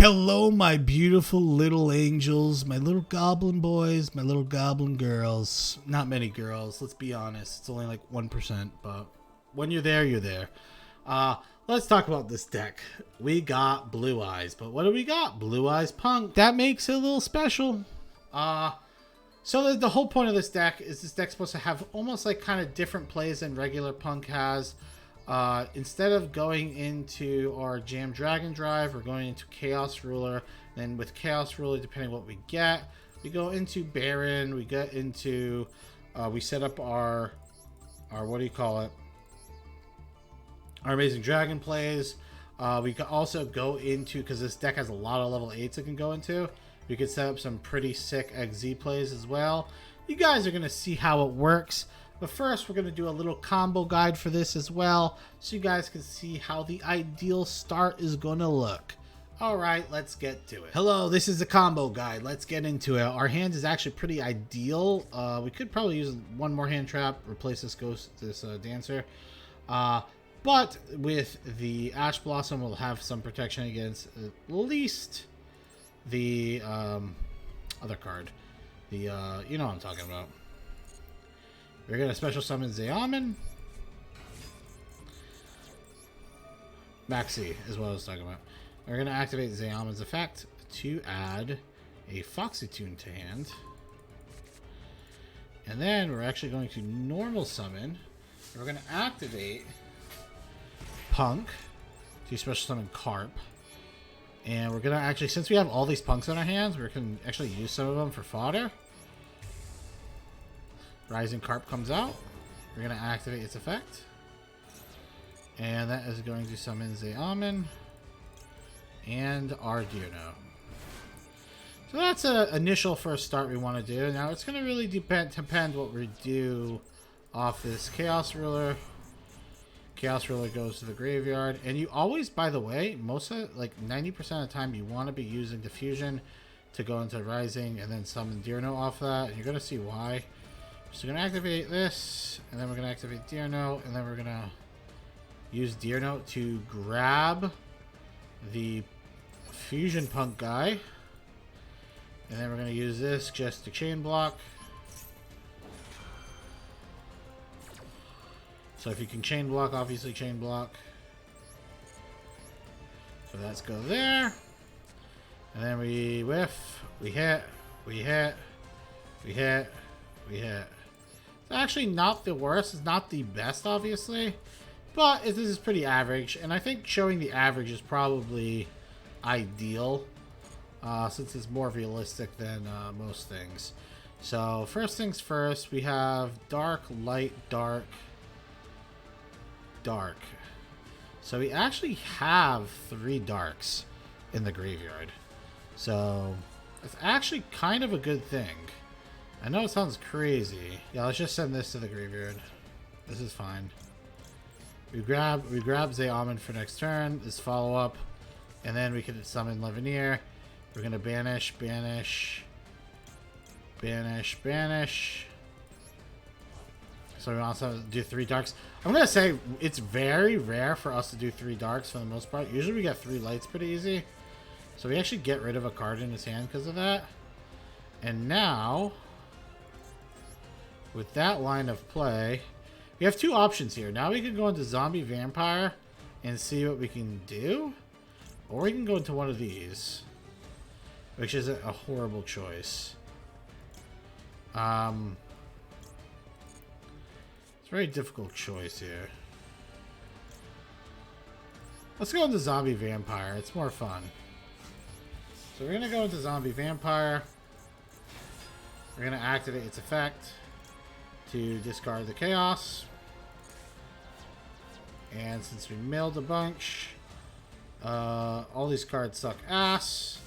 Hello, my beautiful little angels, my little goblin boys, my little goblin girls. Not many girls, let's be honest. It's only like 1%, but when you're there, you're there. Let's talk about this deck. We got Blue Eyes, but what do we got? Blue Eyes Punk. That makes it a little special. So the whole point of this deck is this deck's supposed to have almost like kind of different plays than regular Punk has. Instead of going into our Jam Dragon Drive, we're going into Chaos Ruler. Then with Chaos Ruler, depending on what we get, we go into Baron. We get into, we set up our what do you call it? Our Amazing Dragon plays. We can also go into, because this deck has a lot of level 8s it can go into. We could set up some pretty sick XZ plays as well. You guys are going to see how it works. But first, we're going to do a little combo guide for this as well, so you guys can see how the ideal start is going to look. Alright, let's get to it. Hello, this is the combo guide. Let's get into it. Our hand is actually pretty ideal. We could probably use one more hand trap, replace this dancer. But with the Ash Blossom, we'll have some protection against at least the other card. You know what I'm talking about. We're going to special summon Zeoman. Maxi is what I was talking about. We're going to activate Zeoman's effect to add a Foxy Tune to hand. And then we're actually going to normal summon. We're going to activate Punk to special summon Carp. And we're going to actually, since we have all these Punks in our hands, we can actually use some of them for fodder. Rising Carp comes out. We're going to activate its effect. And that is going to summon Zeoman and Yugioh. So that's an initial first start we want to do. Now it's going to really depend what we do off this Chaos Ruler. Chaos Ruler goes to the graveyard. And you always, by the way, like 90% of the time, you want to be using Diffusion to go into Rising and then summon Yugioh off that. And you're going to see why. So we're going to activate this, and then we're going to activate Yugioh, and then we're going to use Yugioh to grab the Fusion Punk guy. And then we're going to use this just to chain block. So if you can chain block, obviously chain block. So let's go there. And then we whiff, we hit, we hit, we hit, we hit. It's actually not the worst. It's not the best, obviously. But this is pretty average. And I think showing the average is probably ideal. Since it's more realistic than most things. So first things first, we have dark, light, dark, dark. So we actually have 3 darks in the graveyard. So it's actually kind of a good thing. I know it sounds crazy. Yeah, let's just send this to the graveyard. This is fine. We grab Zeoman for next turn. This follow up, and then we can summon Levineer. We're gonna banish, banish, banish, banish. So we also do 3 darks. I'm gonna say it's very rare for us to do 3 darks for the most part. Usually we get 3 lights pretty easy. So we actually get rid of a card in his hand because of that. And now, with that line of play, we have 2 options here. Now we can go into Zombie Vampire and see what we can do. Or we can go into one of these, which is a horrible choice. It's a very difficult choice here. Let's go into Zombie Vampire. It's more fun. So we're going to go into Zombie Vampire. We're going to activate its effect to discard the Chaos. And since we milled a bunch, all these cards suck ass.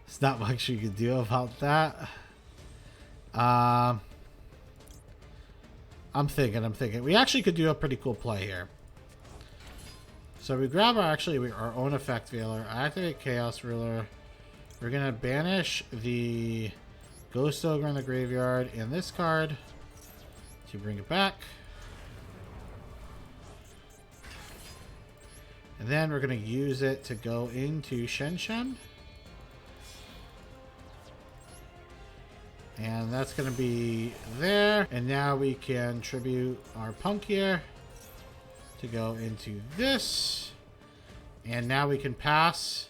There's not much you can do about that. I'm thinking. We actually could do a pretty cool play here. So we grab our own effect veiler, activate Chaos Ruler. We're going to banish the Ghost Ogre in the graveyard and this card to bring it back. And then we're going to use it to go into Shen Shen. And that's going to be there. And now we can tribute our Punk here to go into this. And now we can pass.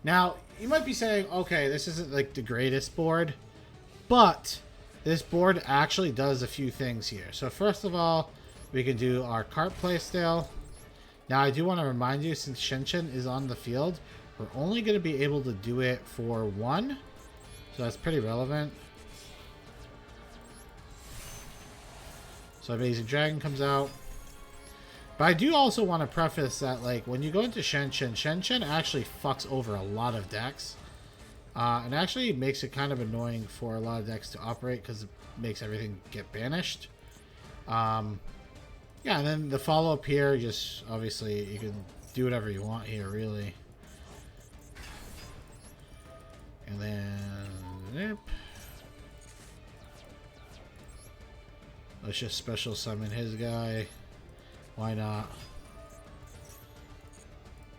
Now, you might be saying, okay, this isn't like the greatest board. But this board actually does a few things here. So first of all, we can do our cart playstyle. Now, I do want to remind you, since Shen Shen is on the field, we're only going to be able to do it for one. So that's pretty relevant. So Amazing Dragon comes out. But I do also want to preface that, like, when you go into Shen Shen actually fucks over a lot of decks. And actually makes it kind of annoying for a lot of decks to operate because it makes everything get banished. Yeah, and then the follow-up here, just obviously you can do whatever you want here, really. And then... let's just special summon his guy. Why not?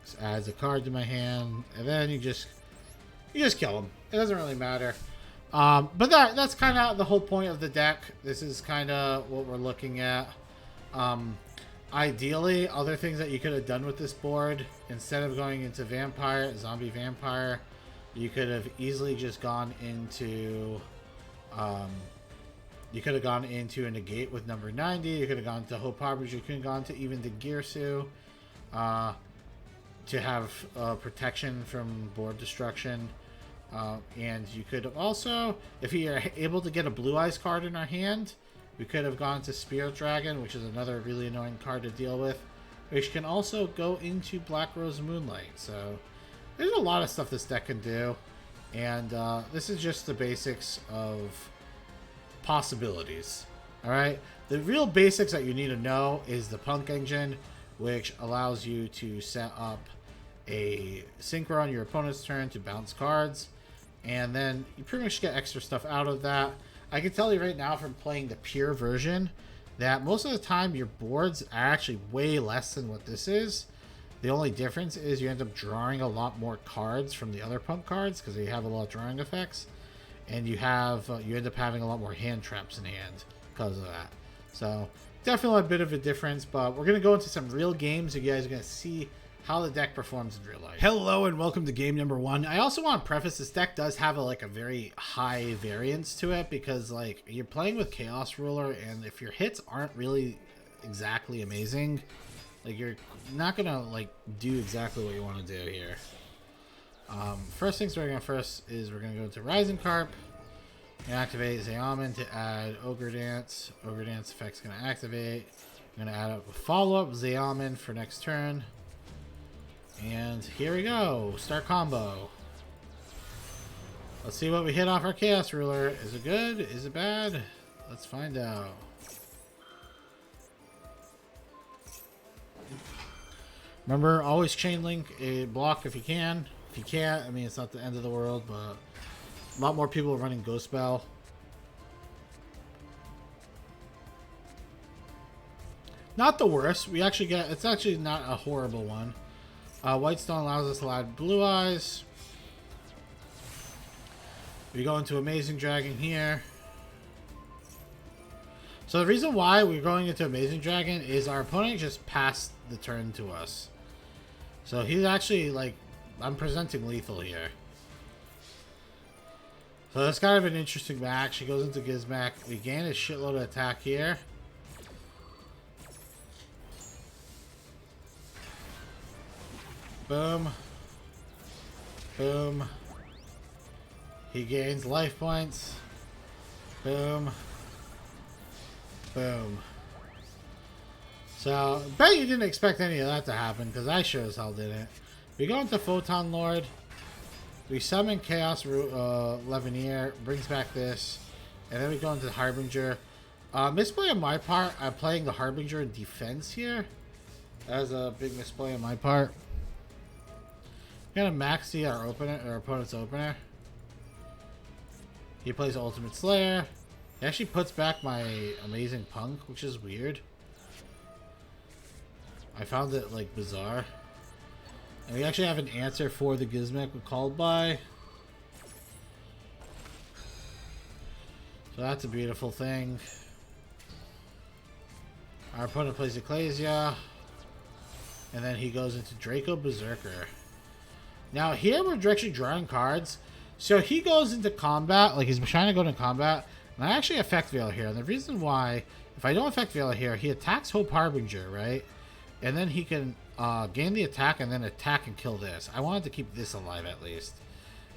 Just adds a card to my hand, and then you just kill him. It doesn't really matter. But that's kind of the whole point of the deck. This is kind of what we're looking at. Ideally, other things that you could have done with this board, instead of going into Vampire, Zombie Vampire, you could have easily just gone into... you could have gone into a negate with number 90. You could have gone to Hope Harbinger. You could have gone to even the Girsu to have protection from board destruction. And you could have also, if you're able to get a Blue Eyes card in our hand, we could have gone to Spirit Dragon, which is another really annoying card to deal with, which can also go into Black Rose Moonlight. So there's a lot of stuff this deck can do. And this is just the basics of possibilities. Alright, the real basics that you need to know is the Punk engine, which allows you to set up a synchro on your opponent's turn to bounce cards, and then you pretty much get extra stuff out of that. I can tell you right now from playing the pure version that most of the time your boards are actually way less than what this is. The only difference is you end up drawing a lot more cards from the other Punk cards because they have a lot of drawing effects. And you have you end up having a lot more hand traps in hand because of that. So definitely a bit of a difference, but we're going to go into some real games. You guys are going to see how the deck performs in real life. Hello and welcome to game number 1. I also want to preface this deck does have a very high variance to it because like you're playing with Chaos Ruler, and if your hits aren't really exactly amazing, like you're not going to like do exactly what you want to do here. First things we're going to we're going to go into Rising Carp and activate Zeoman to add Ogre Dance. Ogre Dance effect's going to activate. I'm going to add up a follow-up Zeoman for next turn. And here we go. Start combo. Let's see what we hit off our Chaos Ruler. Is it good? Is it bad? Let's find out. Remember, always chain link a block if you can. If you can't, I mean, it's not the end of the world, but a lot more people are running Ghost Spell. Not the worst. We actually get, it's actually not a horrible one. Whitestone allows us to add Blue Eyes. We go into Amazing Dragon here. So the reason why we're going into Amazing Dragon is our opponent just passed the turn to us. So he's actually like, I'm presenting lethal here. So that's kind of an interesting match. He goes into Gizmak. We gain a shitload of attack here. Boom. Boom. He gains life points. Boom. Boom. So, I bet you didn't expect any of that to happen, because I sure as hell didn't. We go into Photon Lord. We summon Chaos Levenier, brings back this. And then we go into Harbinger. Misplay on my part. I'm playing the Harbinger in defense here. That was a big misplay on my part. Gonna max the our opponent's opener. He plays Ultimate Slayer. He actually puts back my Amazing Punk, which is weird. I found it like bizarre. And we actually have an answer for the Gizmek we called by. So that's a beautiful thing. Our opponent plays Ecclesia. And then he goes into Draco Berserker. Now here we're actually drawing cards. So he goes into combat, like he's trying to go into combat. And I actually affect Veil here. And the reason why, if I don't affect Veil here, he attacks Hope Harbinger, right? And then he can gain the attack and then attack and kill this. I wanted to keep this alive at least.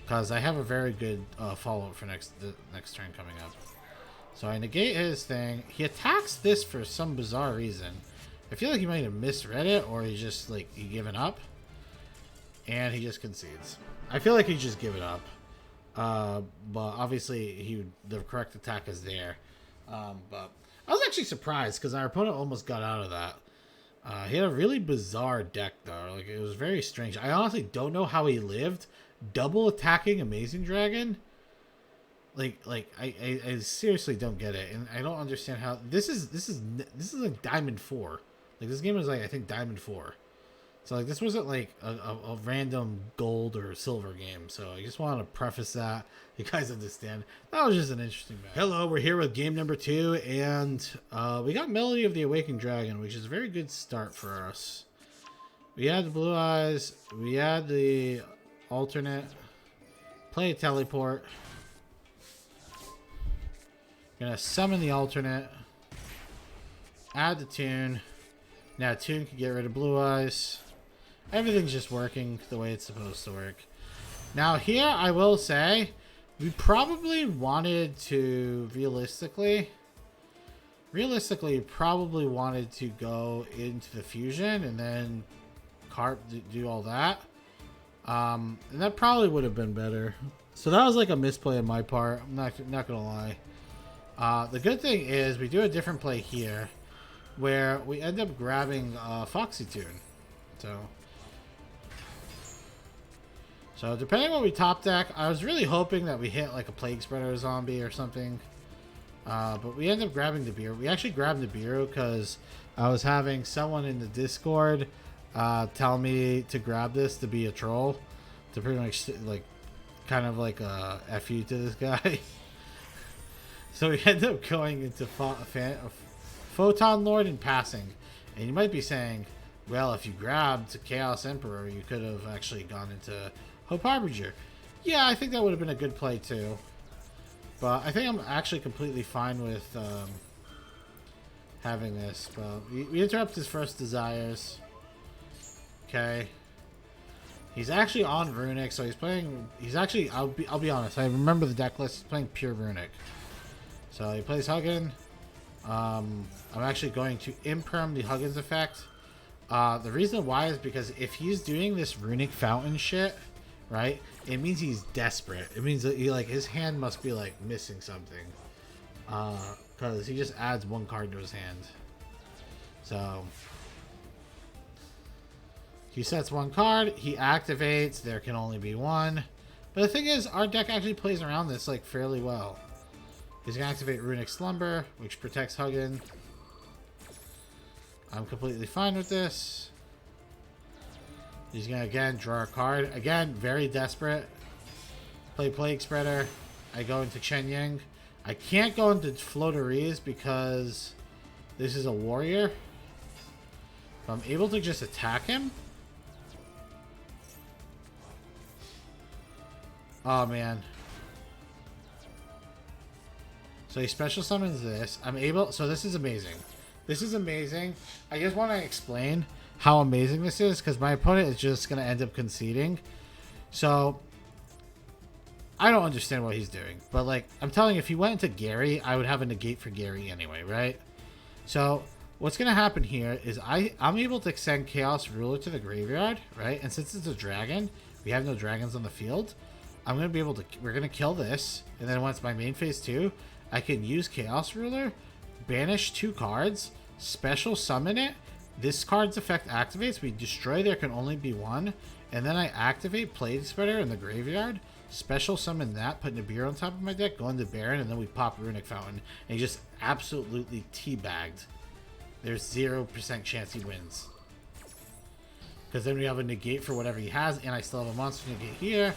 Because I have a very good follow-up for the next turn coming up. So I negate his thing. He attacks this for some bizarre reason. I feel like he might have misread it, or he's just like he given up. And he just concedes. I feel like he's just given up. But obviously the correct attack is there. But I was actually surprised because our opponent almost got out of that. He had a really bizarre deck though. Like it was very strange. I honestly don't know how he lived. Double attacking Amazing Dragon. I seriously don't get it, and I don't understand how this is like Diamond 4. Like this game is like I think Diamond 4. So like this wasn't like a random gold or silver game. So I just wanted to preface that. You guys understand. That was just an interesting match. Hello, we're here with game number 2, and we got Melody of the Awakened Dragon, which is a very good start for us. We had the Blue Eyes, we had the alternate, play a teleport. Gonna summon the alternate, add the P.U.N.K. Now P.U.N.K can get rid of Blue Eyes. Everything's just working the way it's supposed to work. Now here, I will say, we probably wanted to, realistically, probably wanted to go into the fusion and then do all that. And that probably would have been better. So that was like a misplay on my part. I'm not gonna lie. The good thing is we do a different play here where we end up grabbing Foxy Tune. So depending on what we top deck, I was really hoping that we hit like a Plague Spreader zombie or something. But we end up grabbing the Nibiru. We actually grabbed the Nibiru because I was having someone in the Discord tell me to grab this to be a troll. To pretty much like kind of like a F you to this guy. So we end up going into Photon Lord and passing. And you might be saying, well, if you grabbed Chaos Emperor, you could have actually gone into Hope Harbinger. Yeah, I think that would have been a good play too. But I think I'm actually completely fine with having this. But we interrupt his first desires. Okay. He's actually on Runic, so he's playing... He's actually... I'll be honest, I remember the deck list. He's playing pure Runic. So he plays Huggin. I'm actually going to imperm the Huggins effect. The reason why is because if he's doing this Runic Fountain shit, right, it means he's desperate. It means that he, like, his hand must be like missing something. Because he just adds one card to his hand. So he sets one card, he activates, there can only be one. But the thing is, our deck actually plays around this like fairly well. He's going to activate Runic Slumber, which protects Huggin. I'm completely fine with this. He's going to, again, draw a card. Again, very desperate. Play Plague Spreader. I go into Chen Yang. I can't go into Floateries because this is a warrior. But I'm able to just attack him. Oh, man. So he special summons this. I'm able... So this is amazing. This is amazing. I just want to explain how amazing this is because my opponent is just going to end up conceding. So I don't understand what he's doing. But, like, I'm telling you, if he went into Gary, I would have a negate for Gary anyway, right? So what's going to happen here is I'm able to send Chaos Ruler to the graveyard, right? And since it's a dragon, we have no dragons on the field. I'm going to be able to... We're going to kill this. And then once my main phase 2... I can use Chaos Ruler, banish 2 cards, special summon it. This card's effect activates. We destroy there can only be one. And then I activate Plague Spreader in the graveyard, special summon that, put Nibiru on top of my deck, go into Baron, and then we pop Runic Fountain. And he just absolutely teabagged. There's 0% chance he wins. Because then we have a negate for whatever he has, and I still have a monster negate here.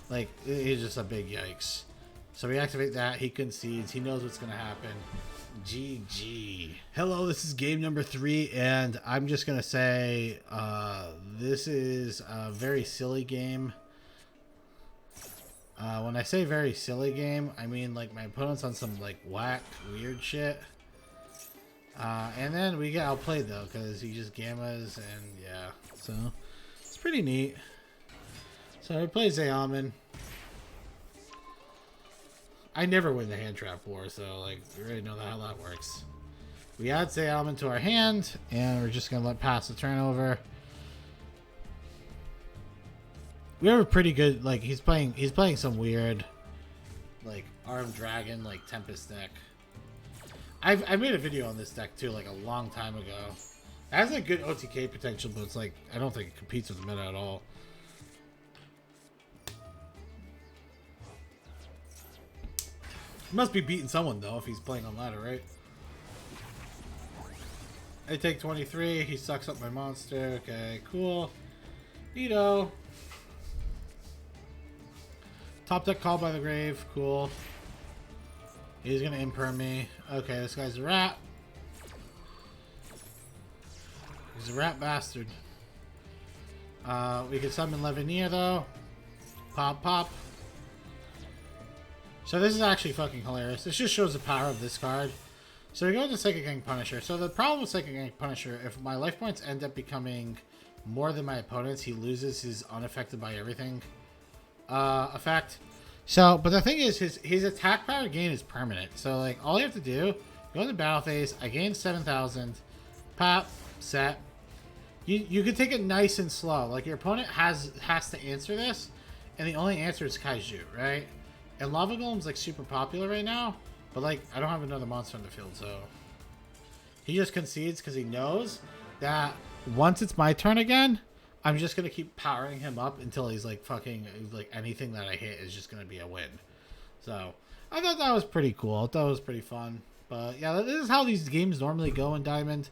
Like, it's just a big yikes. So we activate that. He concedes. He knows what's going to happen. GG. Hello, this is game number 3, and I'm just going to say this is a very silly game. When I say very silly game, I mean like my opponent's on some like whack, weird shit. And then we get outplayed though, because he just gammas, and yeah. So, it's pretty neat. So, he plays Zeoman. I never win the hand trap war, so like we already know how that works. We add Zeoman to our hand, and we're just gonna let pass the turn over. We have a pretty good, like he's playing some weird like armed dragon like Tempest deck. I made a video on this deck too, like a long time ago. It has a good OTK potential, but it's like I don't think it competes with the meta at all. He must be beating someone though if he's playing on ladder, right? I take 23. He sucks up my monster. Okay, cool. Neato. Top deck called by the grave. Cool. He's gonna imperm me. Okay, this guy's a rat. He's a rat bastard. We can summon Levineer though. Pop, pop. So this is actually fucking hilarious. This just shows the power of this card. So we go into Psychic Gang Punisher. So the problem with Psychic Gang Punisher, if my life points end up becoming more than my opponent's, he loses his unaffected by everything effect. So, but the thing is, his attack power gain is permanent. So like all you have to do, go into battle phase. I gain 7,000. Pop, set. You can take it nice and slow. Like your opponent has to answer this, and the only answer is Kaiju, right? And Lava Golem's like super popular right now, but like I don't have another monster on the field, so he just concedes because he knows that once it's my turn again, I'm just gonna keep powering him up until he's like fucking like anything that I hit is just gonna be a win. So I thought that was pretty cool. I thought it was pretty fun. But yeah, this is how these games normally go in Diamond.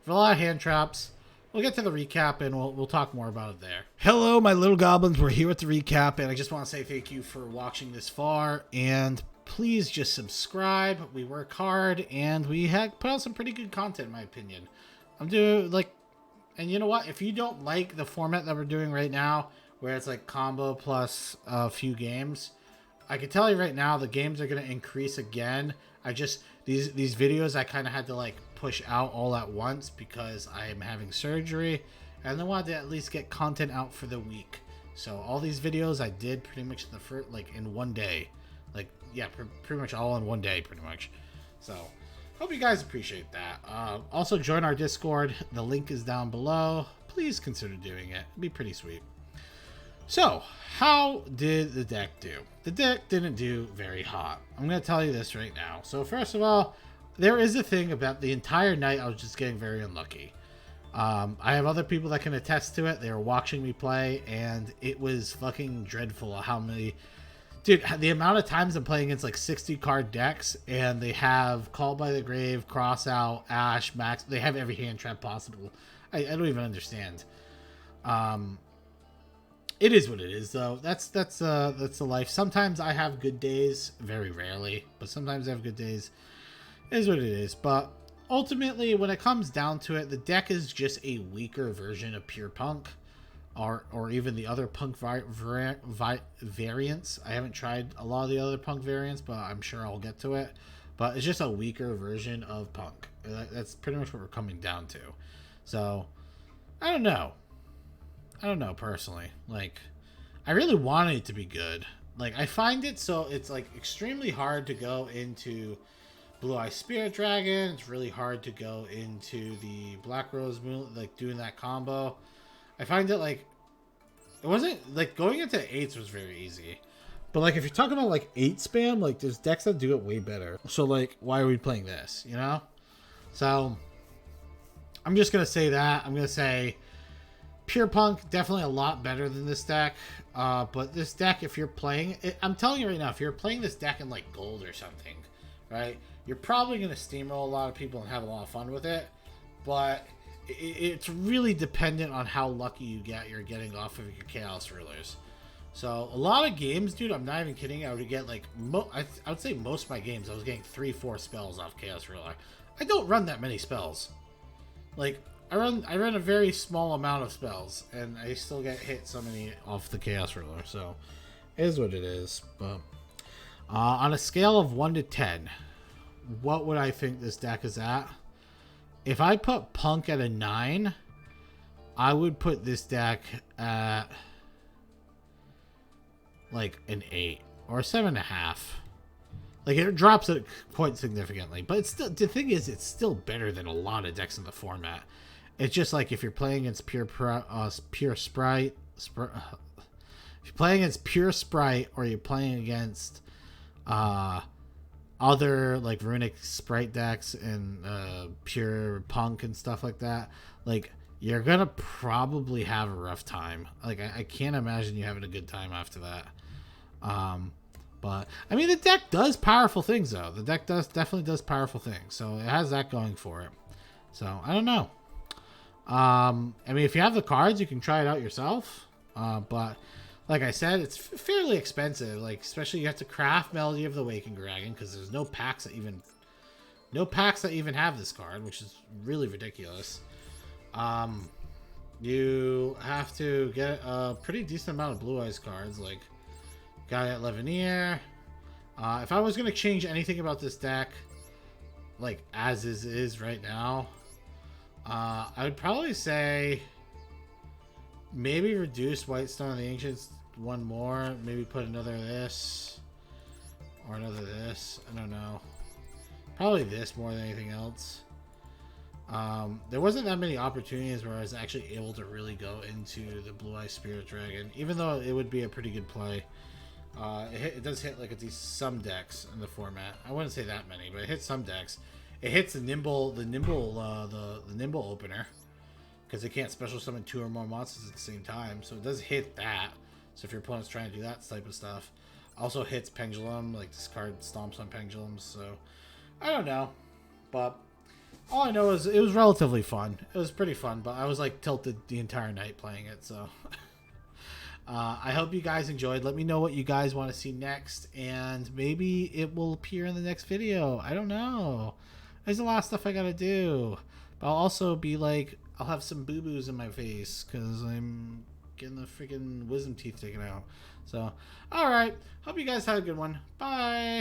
For a lot of hand traps. We'll get to the recap and we'll talk more about it there. Hello, my little goblins. We're here with the recap, and I just want to say thank you for watching this far. And please just subscribe. We work hard, and we put out some pretty good content, in my opinion. I'm doing like, and you know what? If you don't like the format that we're doing right now, where it's like combo plus a few games, I can tell you right now the games are going to increase again. These videos I kind of had to like push out all at once because I am having surgery, and I wanted to at least get content out for the week. So all these videos I did pretty much in one day, like yeah, pretty much all in one day, pretty much. So hope you guys appreciate that. Also join our Discord. The link is down below. Please consider doing it. It'd be pretty sweet. So, how did the deck do? The deck didn't do very hot. I'm going to tell you this right now. So, first of all, there is a thing about the entire night I was just getting very unlucky. I have other people that can attest to it. They were watching me play, and it was fucking dreadful how many... Dude, the amount of times I'm playing against like 60 card decks, and they have Called by the Grave, Cross Out, Ash, Max. They have every hand trap possible. I don't even understand. It is what it is, though. That's the life. Sometimes I have good days, very rarely, but sometimes I have good days. It is what it is. But ultimately, when it comes down to it, the deck is just a weaker version of pure Punk, or even the other Punk variants. I haven't tried a lot of the other Punk variants, but I'm sure I'll get to it. But it's just a weaker version of Punk. That's pretty much what we're coming down to. So, I don't know. Personally. Like, I really want it to be good. Like, I find it so it's like extremely hard to go into Blue Eye Spirit Dragon. It's really hard to go into the Black Rose Moon, like doing that combo. I find it like it wasn't like going into 8s was very easy. But like if you're talking about like 8 spam, like there's decks that do it way better. So like why are we playing this, you know? So I'm just gonna say that. I'm gonna say Pure Punk, definitely a lot better than this deck. But this deck, if you're playing it, I'm telling you right now, if you're playing this deck in like gold or something, right, you're probably going to steamroll a lot of people and have a lot of fun with it. But it's really dependent on how lucky you're getting off of your chaos rulers. So a lot of games, dude, I'm not even kidding. I would get like I would say most of my games I was getting 3-4 spells off chaos ruler. I don't run that many spells. Like I run a very small amount of spells, and I still get hit so many off the chaos ruler. So it is what it is. But on a scale of 1 to 10, what would I think this deck is at? If I put Punk at a 9, I would put this deck at like an 8 or a 7.5. Like it drops it quite significantly, but it's still, the thing is, it's still better than a lot of decks in the format. It's just like if you're playing against pure sprite, if you're playing against pure sprite, or you're playing against other like runic sprite decks and pure punk and stuff like that, like you're gonna probably have a rough time. Like I can't imagine you having a good time after that. But I mean, the deck does powerful things though. The deck definitely does powerful things, so it has that going for it. So I don't know. I mean, if you have the cards, you can try it out yourself. But like I said, it's fairly expensive. Like especially you have to craft Melody of the Waking Dragon because there's no packs that even have this card, which is really ridiculous. You have to get a pretty decent amount of Blue Eyes cards, like Guy at Levenier. If I was going to change anything about this deck, like as is right now, I would probably say maybe reduce Whitestone of the Ancients one more. Maybe put another of this or another of this. I don't know. Probably this more than anything else. There wasn't that many opportunities where I was actually able to really go into the Blue Eye Spirit Dragon, even though it would be a pretty good play. It does hit like some decks in the format. I wouldn't say that many, but it hits some decks. It hits the nimble opener because it can't special summon 2 or more monsters at the same time. So it does hit that. So if your opponent's trying to do that type of stuff, also hits Pendulum. Like this card stomps on Pendulums. So I don't know, but all I know is it was relatively fun. It was pretty fun, but I was like tilted the entire night playing it. So. I hope you guys enjoyed. Let me know what you guys want to see next, and maybe it will appear in the next video. I don't know. There's a lot of stuff I gotta do. But I'll also be like, I'll have some boo-boos in my face because I'm getting the freaking wisdom teeth taken out. So, alright. Hope you guys had a good one. Bye!